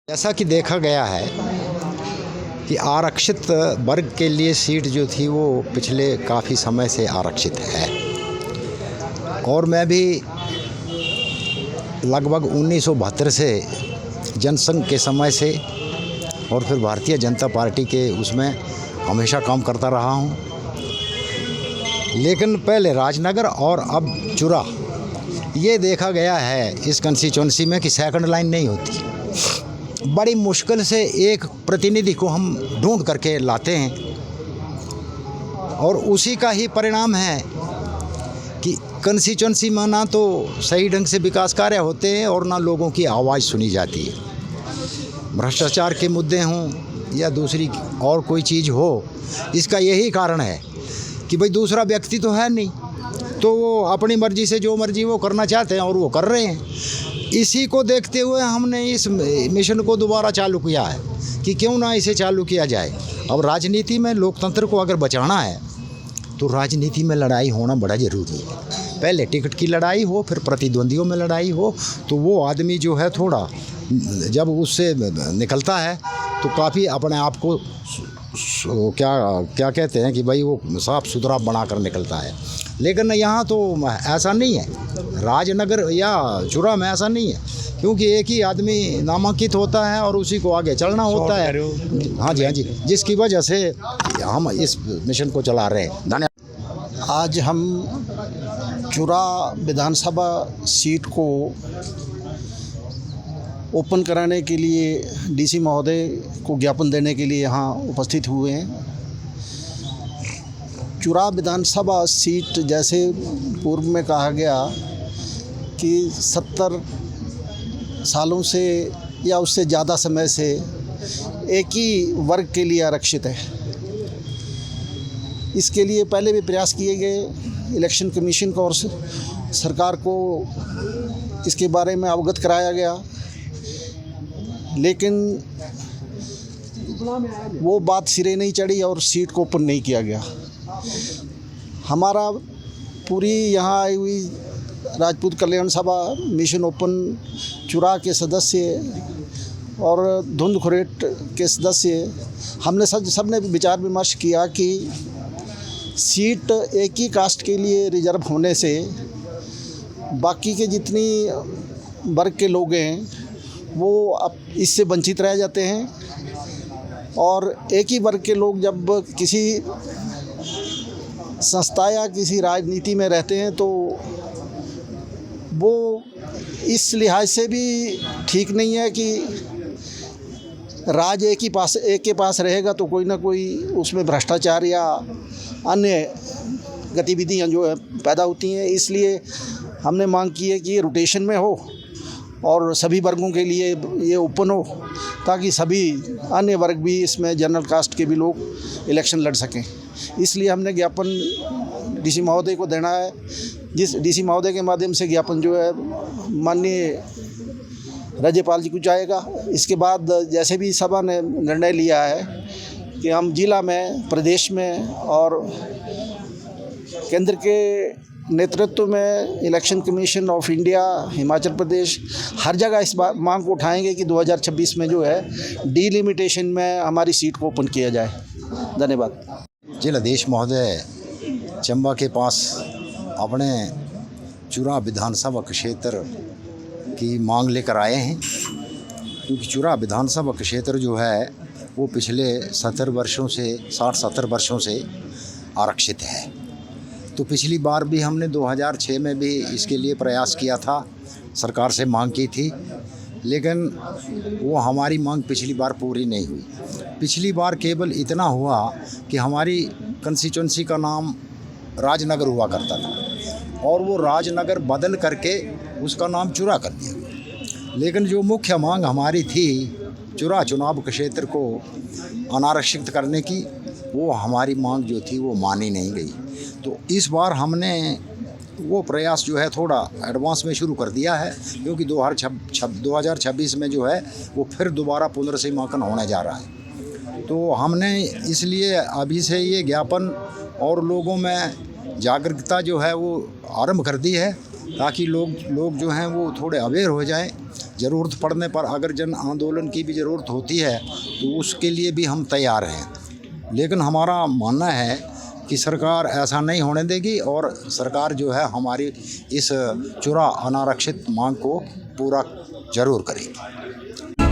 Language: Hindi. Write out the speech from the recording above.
जैसा कि देखा गया है कि आरक्षित वर्ग के लिए सीट जो थी वो पिछले काफ़ी समय से आरक्षित है और मैं भी लगभग 1972 से जनसंघ के समय से और फिर भारतीय जनता पार्टी के उसमें हमेशा काम करता रहा हूँ। लेकिन पहले राजनगर और अब चुरा ये देखा गया है इस कंस्टिट्यूंसी में कि सेकंड लाइन नहीं होती। बड़ी मुश्किल से एक प्रतिनिधि को हम ढूंढ करके लाते हैं और उसी का ही परिणाम है कि कंस्टिट्यूंसी में ना तो सही ढंग से विकास कार्य होते हैं और ना लोगों की आवाज़ सुनी जाती है। भ्रष्टाचार के मुद्दे हों या दूसरी और कोई चीज़ हो, इसका यही कारण है कि भाई दूसरा व्यक्ति तो है नहीं, तो वो अपनी मर्जी से जो मर्जी वो करना चाहते हैं और वो कर रहे हैं। इसी को देखते हुए हमने इस मिशन को दोबारा चालू किया है कि क्यों ना इसे चालू किया जाए। अब राजनीति में लोकतंत्र को अगर बचाना है तो राजनीति में लड़ाई होना बड़ा ज़रूरी है। पहले टिकट की लड़ाई हो, फिर प्रतिद्वंदियों में लड़ाई हो, तो वो आदमी जो है थोड़ा जब उससे निकलता है तो काफ़ी अपने आप को क्या कहते हैं कि भाई वो साफ सुथरा बना कर निकलता है। लेकिन यहाँ तो ऐसा नहीं है, राजनगर या चुरा में ऐसा नहीं है, क्योंकि एक ही आदमी नामांकित होता है और उसी को आगे चलना होता है। हाँ जी, जिसकी वजह से हम इस मिशन को चला रहे हैं। धन्यवाद। आज हम चुरा विधानसभा सीट को ओपन कराने के लिए डीसी महोदय को ज्ञापन देने के लिए यहाँ उपस्थित हुए हैं। चुरा विधानसभा सीट जैसे पूर्व में कहा गया कि 70 सालों से या उससे ज़्यादा समय से एक ही वर्ग के लिए आरक्षित है। इसके लिए पहले भी प्रयास किए गए, इलेक्शन कमीशन को और सरकार को इसके बारे में अवगत कराया गया, लेकिन वो बात सिरे नहीं चढ़ी और सीट को ओपन नहीं किया गया। हमारा पूरी यहाँ आई हुई राजपूत कल्याण सभा मिशन ओपन चुरा के सदस्य और धुंध खुरेट के सदस्य हमने सबने विचार विमर्श किया कि सीट एक ही कास्ट के लिए रिजर्व होने से बाकी के जितनी वर्ग के लोग हैं वो अब इससे वंचित रह जाते हैं और एक ही वर्ग के लोग जब किसी संस्था या किसी राजनीति में रहते हैं तो वो इस लिहाज से भी ठीक नहीं है कि राज एक के पास रहेगा तो कोई ना कोई उसमें भ्रष्टाचार या अन्य गतिविधियां जो है पैदा होती हैं। इसलिए हमने मांग की है कि ये रोटेशन में हो और सभी वर्गों के लिए ये ओपन हो, ताकि सभी अन्य वर्ग भी इसमें जनरल कास्ट के भी लोग इलेक्शन लड़ सकें। इसलिए हमने ज्ञापन डीसी महोदय को देना है, जिस डीसी महोदय के माध्यम से ज्ञापन जो है माननीय राज्यपाल जी को जाएगा। इसके बाद जैसे भी सभा ने निर्णय लिया है कि हम जिला में, प्रदेश में और केंद्र के नेतृत्व में election commission of India, Himachal Pradesh, हर जगह इस बात मांग को उठाएंगे कि 2026 में जो है डिलिमिटेशन में हमारी सीट को ओपन किया जाए। धन्यवाद। जिलाधीश महोदय चंबा के पास अपने चुरा विधानसभा क्षेत्र की मांग लेकर आए हैं, क्योंकि चुरा विधानसभा क्षेत्र जो है वो पिछले 60 वर्षों से आरक्षित है। तो पिछली बार भी हमने 2006 में भी इसके लिए प्रयास किया था, सरकार से मांग की थी, लेकिन वो हमारी मांग पिछली बार पूरी नहीं हुई। पिछली बार केवल इतना हुआ कि हमारी कंस्टिट्यूंसी का नाम राजनगर हुआ करता था और वो राजनगर बदल करके उसका नाम चुरा कर दिया गया। लेकिन जो मुख्य मांग हमारी थी चुरा चुनाव क्षेत्र को अनारक्षित करने की, वो हमारी मांग जो थी वो मानी नहीं गई। तो इस बार हमने वो प्रयास जो है थोड़ा एडवांस में शुरू कर दिया है, क्योंकि 2026 में जो है वो फिर दोबारा पुनर्सीमांकन होने जा रहा है। तो हमने इसलिए अभी से ये ज्ञापन और लोगों में जागरूकता जो है वो आरंभ कर दी है ताकि लोग जो हैं वो थोड़े अवेयर हो जाएं। ज़रूरत पड़ने पर अगर जन आंदोलन की भी ज़रूरत होती है तो उसके लिए भी हम तैयार हैं। लेकिन हमारा मानना है कि सरकार ऐसा नहीं होने देगी और सरकार जो है हमारी इस चुरा अनारक्षित मांग को पूरा ज़रूर करेगी।